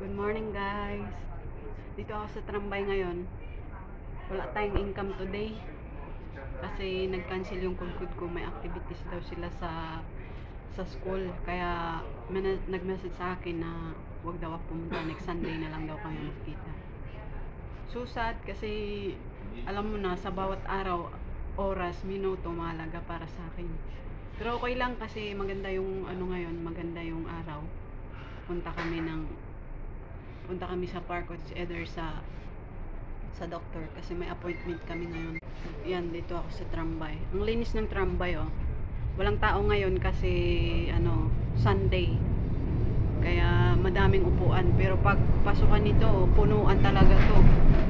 Good morning guys. Dito ako sa Trambay ngayon. Wala tayong income today. Kasi nag-cancel yung kudkud ko. May activities daw sila sa school. Kaya nag-message sa akin na wag daw ako pumunta. Next Sunday na lang daw kami magkita. So sad kasi alam mo na sa bawat araw, oras, minuto mahalaga para sa akin. Pero okay lang kasi maganda yung ngayon, maganda yung araw. Punta kami sa park o either sa doctor kasi may appointment kami ngayon. Yan, dito ako sa Trambay. Ang linis ng Trambay, oh. Walang tao ngayon kasi Sunday. Kaya madaming upuan, pero pag pasukan nito, punuan talaga to.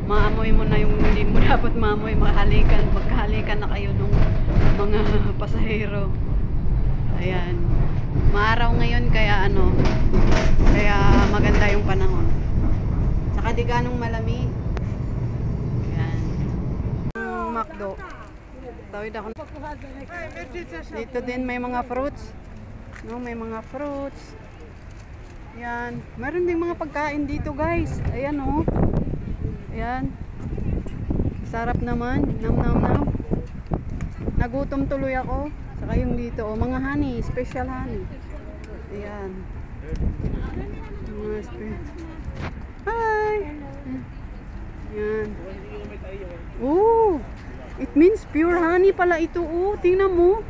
Maamoy mo na yung hindi mo dapat maamoy, magkahalikan na kayo ng mga pasahero. Ayan. Maaraw ngayon kaya kaya maganda yung panahon. Saka di ganong malamig. Ayan. McDo. Tawid ako. Dito din may mga fruits. May mga fruits. Ayan. Meron ding mga pagkain dito, guys. Ayan, oh. Ayan. Sarap naman. Nam. Nagutom tuloy ako. Saka yung dito, oh, mga honey, special honey. Ayan. Hi! Ayan. Oh! It means pure honey pala ito, oh. Tingnan mo.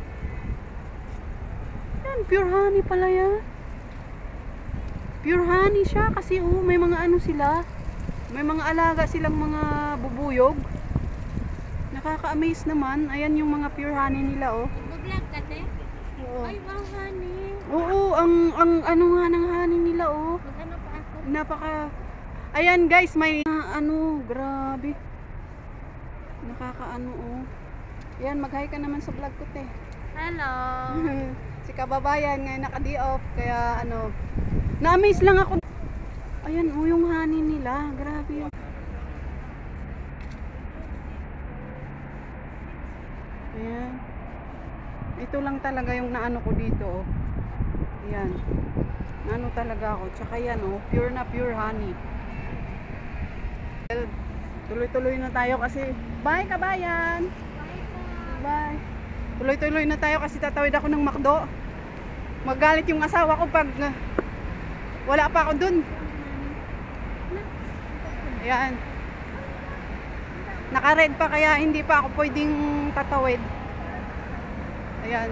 Ayan, pure honey pala yan. Pure honey siya kasi, oh, may mga sila. May mga alaga silang mga bubuyog. Nakaka-amaze naman. Ayan yung mga pure honey nila, oh. Vlog ka, te? Oo. Ay, wow, honey. Oo, ang nga ng honey nila, oh. Mag-ano pa ako? Ayan guys, may grabe. Oh. Ayan, mag-hi ka naman sa vlog ko, te. Hello. Si kababayan ngayon naka-day off, kaya na-amaze lang ako. Ayan, oh, yung honey nila. Grabe yun. Ayan. Ito lang talaga yung naano ko dito, oh. Ayan. Naano talaga ako. Tsaka yan, oh. Pure na pure honey. Well, tuloy-tuloy na tayo kasi. Bye, kabayan! Bye! Tuloy-tuloy na tayo kasi tatawid ako ng McDo. Magalit yung asawa ko pag wala pa ako dun. Ayan. Naka-red pa kaya hindi pa ako pwedeng tatawid. Ayan.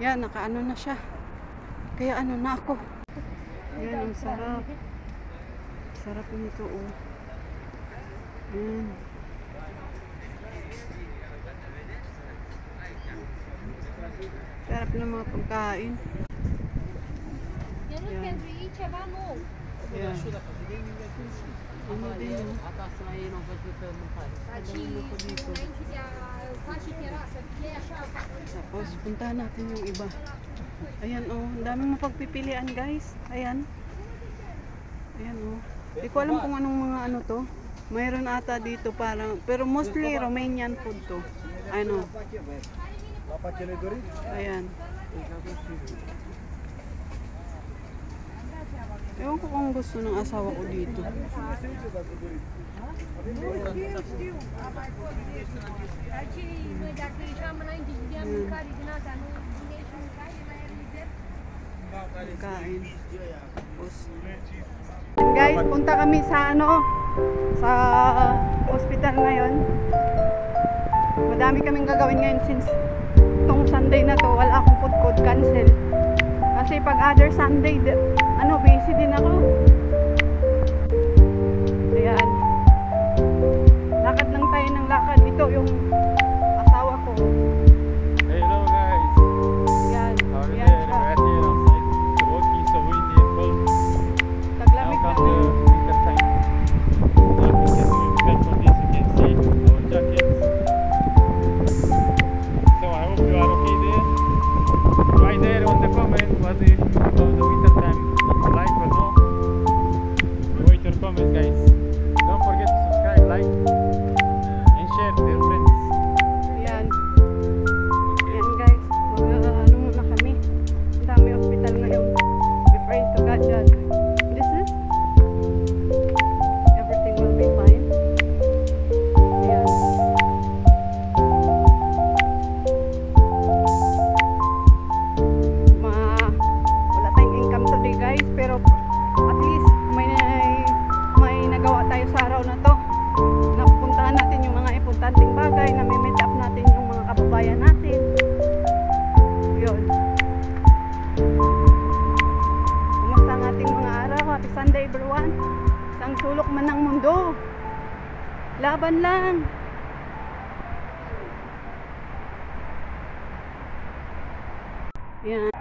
Yan, naka-ano na siya. Kaya na ako. Ayan, ang sarap. Sarap nito, oh. Ayan. Sarap ng mga pagkain. Yarın kendisi vamos. Ayan. Ano din, oh. Tapos puntahan natin yung iba. Ayan, oh, ang daming mapagpipilian, guys. Ayan. Ayan, oh. Hindi ko alam kung anong mga to. Mayroon ata dito parang, pero mostly Romanian food to. Ayan. Ewan ko kung gusto ng asawa ko dito. Kain. Guys, punta kami sa sa hospital ngayon. Madami kaming gagawin ngayon since tong Sunday na to, wala akong food cancel. Kasi pag other Sunday, busy din ako. Ayan. Lakad lang tayo ng lakad. Ito yung asawa ko. Hello guys. Ayan. How are you Ayan there? siya. We're here outside. It's walking so windy and cold. Now Taglamig comes kami. the winter time. Now we can for this. You can see our jackets. So I hope you are okay there. Write there on the comment what do you think about the winter time. Laban day everyone. Isang sulok man ng mundo. Laban lang. Yan.